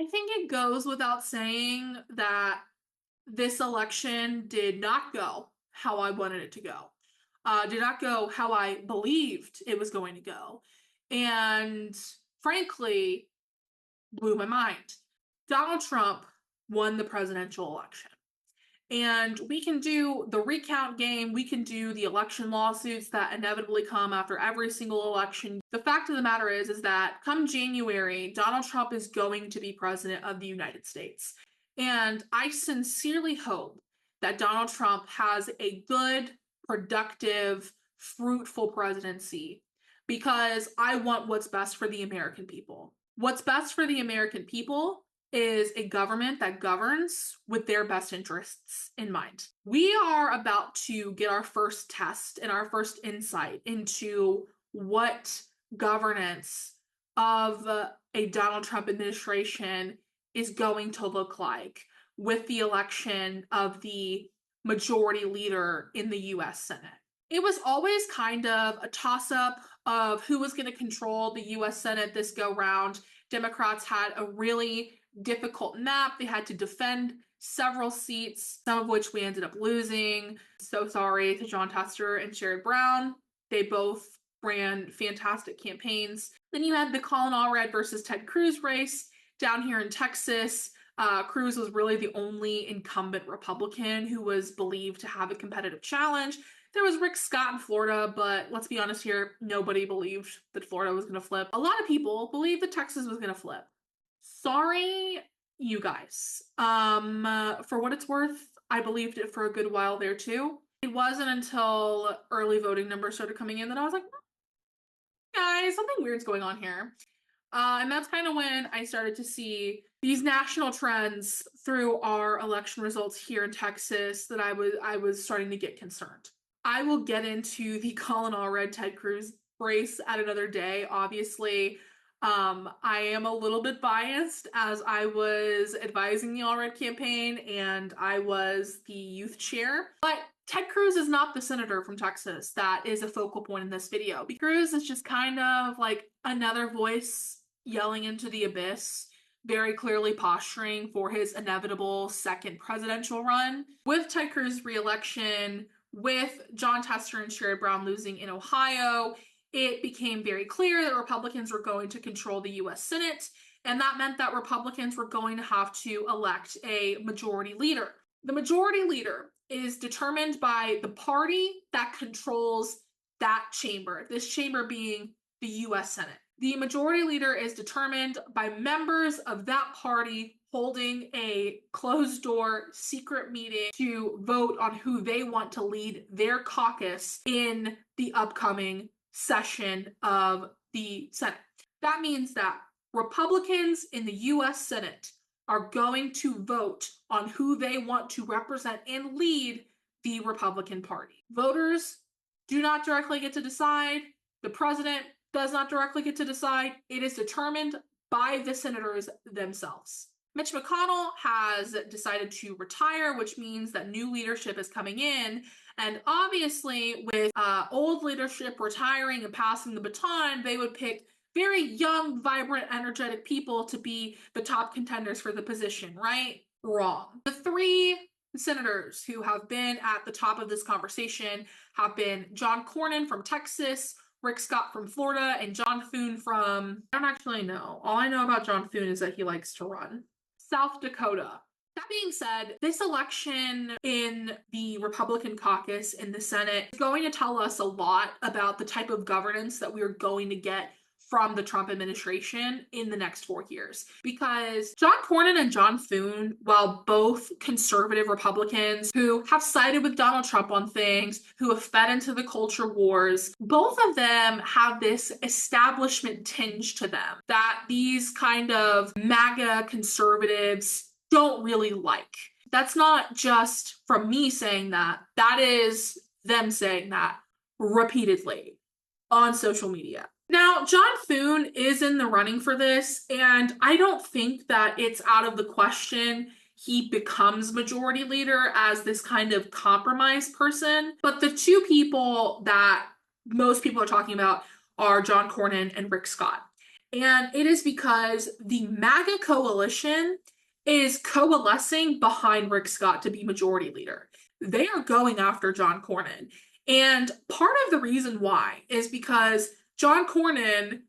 I think it goes without saying that this election did not go how I wanted it to go. Did not go how I believed it was going to go. And frankly, blew my mind. Donald Trump won the presidential election. And we can do the recount game, we can do the election lawsuits that inevitably come after every single election. The fact of the matter is that come January, Donald Trump is going to be president of the United States. And I sincerely hope that Donald Trump has a good, productive, fruitful presidency because I want what's best for the American people. What's best for the American people is a government that governs with their best interests in mind. We are about to get our first test and our first insight into what governance of a Donald Trump administration is going to look like with the election of the majority leader in the US Senate. It was always kind of a toss-up of who was going to control the US Senate this go round. Democrats had a really difficult map. They had to defend several seats, some of which we ended up losing. So sorry to John Tester and Sherrod Brown. They both ran fantastic campaigns. Then you had the Colin Allred versus Ted Cruz race down here in Texas. Cruz was really the only incumbent Republican who was believed to have a competitive challenge. There was Rick Scott in Florida, but let's be honest here, nobody believed that Florida was going to flip. A lot of people believed that Texas was going to flip. Sorry, you guys. For what it's worth, I believed it for a good while there too. It wasn't until early voting numbers started coming in that I was like, guys, something weird's going on here. And that's kind of when I started to see these national trends through our election results here in Texas that I was starting to get concerned. I will get into the Colin Allred Ted Cruz race at another day. Obviously, I am a little bit biased as I was advising the Allred campaign and I was the youth chair. But Ted Cruz is not the senator from Texas that is a focal point in this video. Cruz is just kind of like another voice yelling into the abyss, very clearly posturing for his inevitable second presidential run. With Ted Cruz's re-election, with John Tester and Sherrod Brown losing in Ohio, it became very clear that Republicans were going to control the US Senate, and that meant that Republicans were going to have to elect a majority leader. The majority leader is determined by the party that controls that chamber, this chamber being the US Senate. The majority leader is determined by members of that party holding a closed-door secret meeting to vote on who they want to lead their caucus in the upcoming session of the Senate. That means that Republicans in the US Senate are going to vote on who they want to represent and lead the Republican Party. Voters do not directly get to decide. The president does not directly get to decide. It is determined by the senators themselves. Mitch McConnell has decided to retire, which means that new leadership is coming in. And obviously, with old leadership retiring and passing the baton, they would pick very young, vibrant, energetic people to be the top contenders for the position, right? Wrong. The three senators who have been at the top of this conversation have been John Cornyn from Texas, Rick Scott from Florida, and John Thune from, I don't actually know. All I know about John Thune is that he likes to run. South Dakota. That being said, this election in the Republican caucus in the Senate is going to tell us a lot about the type of governance that we're going to get from the Trump administration in the next 4 years. Because John Cornyn and John Thune, while both conservative Republicans who have sided with Donald Trump on things, who have fed into the culture wars, both of them have this establishment tinge to them that these kind of MAGA conservatives don't really like. That's not just from me saying that. That is them saying that repeatedly on social media. Now, John Thune is in the running for this, and I don't think that it's out of the question he becomes majority leader as this kind of compromise person. But the two people that most people are talking about are John Cornyn and Rick Scott. And it is because the MAGA coalition is coalescing behind Rick Scott to be majority leader. They are going after John Cornyn. And part of the reason why is because John Cornyn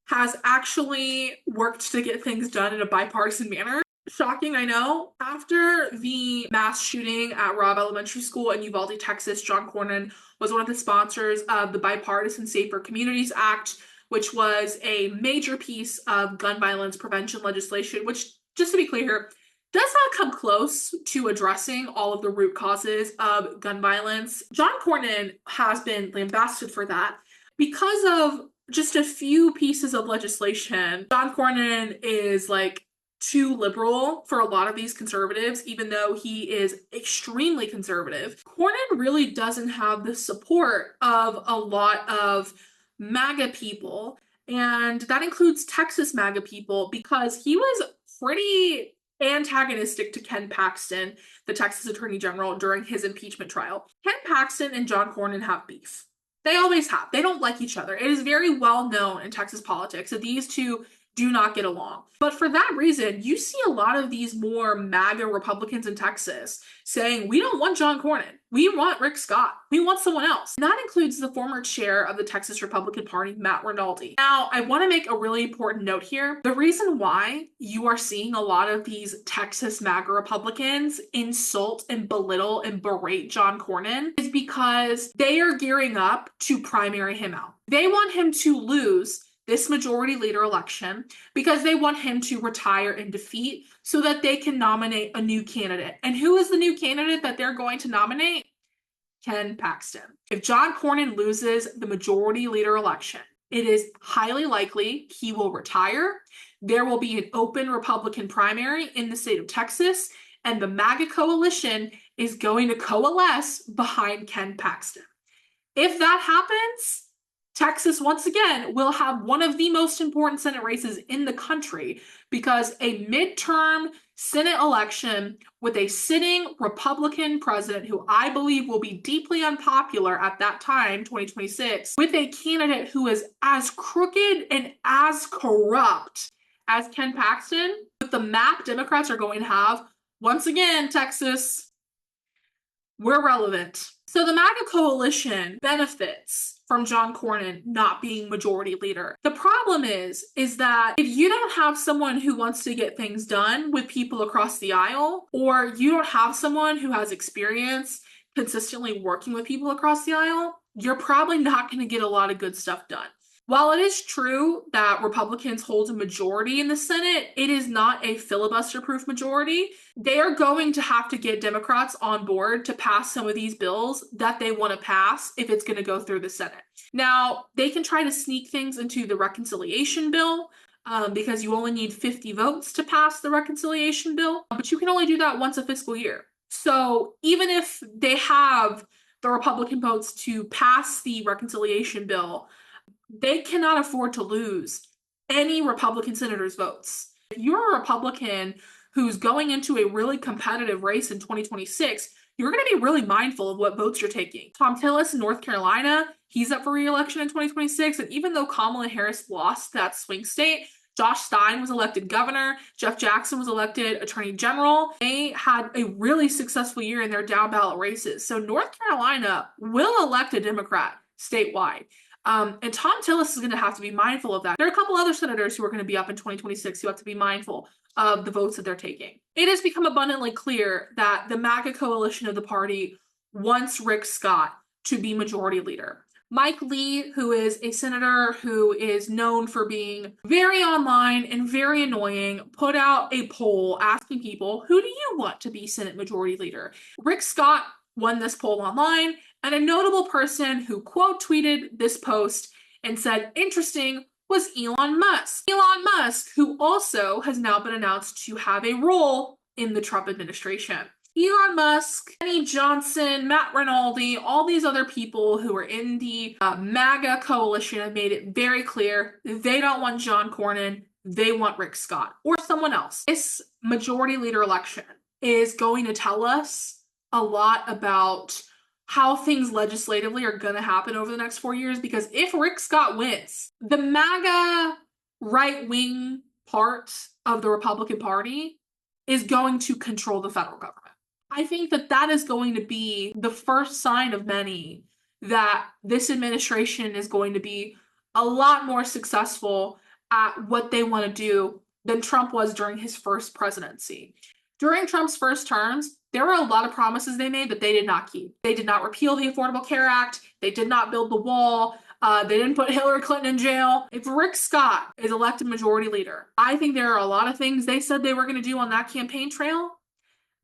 has actually worked to get things done in a bipartisan manner. Shocking, I know. After the mass shooting at Robb Elementary School in Uvalde, Texas, John Cornyn was one of the sponsors of the Bipartisan Safer Communities Act, which was a major piece of gun violence prevention legislation, which, just to be clear here, does not come close to addressing all of the root causes of gun violence. John Cornyn has been lambasted for that because of just a few pieces of legislation. John Cornyn is like too liberal for a lot of these conservatives, even though he is extremely conservative. Cornyn really doesn't have the support of a lot of MAGA people, and that includes Texas MAGA people, because he was pretty antagonistic to Ken Paxton, the Texas Attorney General, during his impeachment trial. Ken Paxton and John Cornyn have beef. They always have. They don't like each other. It is very well known in Texas politics that these two do not get along. But for that reason, you see a lot of these more MAGA Republicans in Texas saying, we don't want John Cornyn. We want Rick Scott. We want someone else. And that includes the former chair of the Texas Republican Party, Matt Rinaldi. Now, I want to make a really important note here. The reason why you are seeing a lot of these Texas MAGA Republicans insult and belittle and berate John Cornyn is because they are gearing up to primary him out. They want him to lose this majority leader election because they want him to retire in defeat so that they can nominate a new candidate. And who is the new candidate that they're going to nominate? Ken Paxton. If John Cornyn loses the majority leader election, it is highly likely he will retire. There will be an open Republican primary in the state of Texas, and the MAGA coalition is going to coalesce behind Ken Paxton. If that happens, Texas, once again, will have one of the most important Senate races in the country, because a midterm Senate election with a sitting Republican president, who I believe will be deeply unpopular at that time, 2026, with a candidate who is as crooked and as corrupt as Ken Paxton, with the map Democrats are going to have, once again, Texas, we're relevant. So the MAGA coalition benefits from John Cornyn not being majority leader. The problem is that if you don't have someone who wants to get things done with people across the aisle, or you don't have someone who has experience consistently working with people across the aisle, you're probably not going to get a lot of good stuff done. While it is true that Republicans hold a majority in the Senate, it is not a filibuster-proof majority. They are going to have to get Democrats on board to pass some of these bills that they want to pass if it's going to go through the Senate. Now, they can try to sneak things into the reconciliation bill, because you only need 50 votes to pass the reconciliation bill, but you can only do that once a fiscal year. So even if they have the Republican votes to pass the reconciliation bill, they cannot afford to lose any Republican senators' votes. If you're a Republican who's going into a really competitive race in 2026, you're going to be really mindful of what votes you're taking. Tom Tillis in North Carolina, he's up for re-election in 2026, and even though Kamala Harris lost that swing state, Josh Stein was elected governor, Jeff Jackson was elected attorney general. They had a really successful year in their down ballot races. So North Carolina will elect a Democrat statewide. And Tom Tillis is going to have to be mindful of that. There are a couple other senators who are going to be up in 2026 who have to be mindful of the votes that they're taking. It has become abundantly clear that the MAGA coalition of the party wants Rick Scott to be majority leader. Mike Lee, who is a senator who is known for being very online and very annoying, put out a poll asking people, who do you want to be Senate majority leader? Rick Scott won this poll online, and a notable person who quote tweeted this post and said, interesting, was Elon Musk. Elon Musk, who also has now been announced to have a role in the Trump administration. Elon Musk, Benny Johnson, Matt Rinaldi, all these other people who are in the MAGA coalition have made it very clear they don't want John Cornyn, they want Rick Scott or someone else. This majority leader election is going to tell us a lot about how things legislatively are going to happen over the next 4 years, because if Rick Scott wins, the MAGA right-wing part of the Republican Party is going to control the federal government. I think that that is going to be the first sign of many that this administration is going to be a lot more successful at what they want to do than Trump was during his first presidency. During Trump's first terms, there were a lot of promises they made that they did not keep. They did not repeal the Affordable Care Act. They did not build the wall. They didn't put Hillary Clinton in jail. If Rick Scott is elected majority leader, I think there are a lot of things they said they were going to do on that campaign trail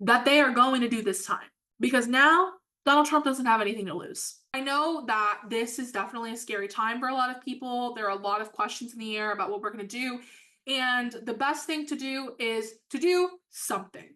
that they are going to do this time. Because now, Donald Trump doesn't have anything to lose. I know that this is definitely a scary time for a lot of people. There are a lot of questions in the air about what we're going to do. And the best thing to do is to do something.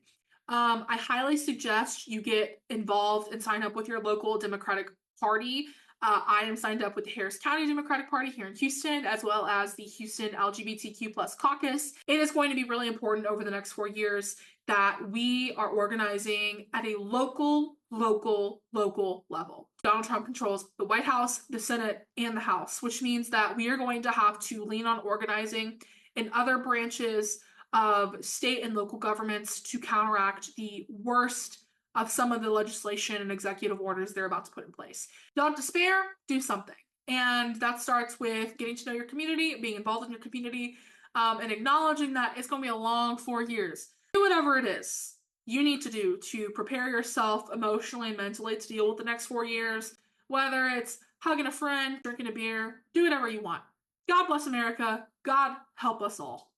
I highly suggest you get involved and sign up with your local Democratic Party. I am signed up with the Harris County Democratic Party here in Houston, as well as the Houston LGBTQ+ caucus. It is going to be really important over the next 4 years that we are organizing at a local level. Donald Trump controls the White House, the Senate, and the House, which means that we are going to have to lean on organizing in other branches of state and local governments to counteract the worst of some of the legislation and executive orders they're about to put in place. Don't despair, do something. And that starts with getting to know your community, being involved in your community, and acknowledging that it's going to be a long 4 years. Do whatever it is you need to do to prepare yourself emotionally and mentally to deal with the next 4 years, whether it's hugging a friend, drinking a beer, do whatever you want. God bless America. God help us all.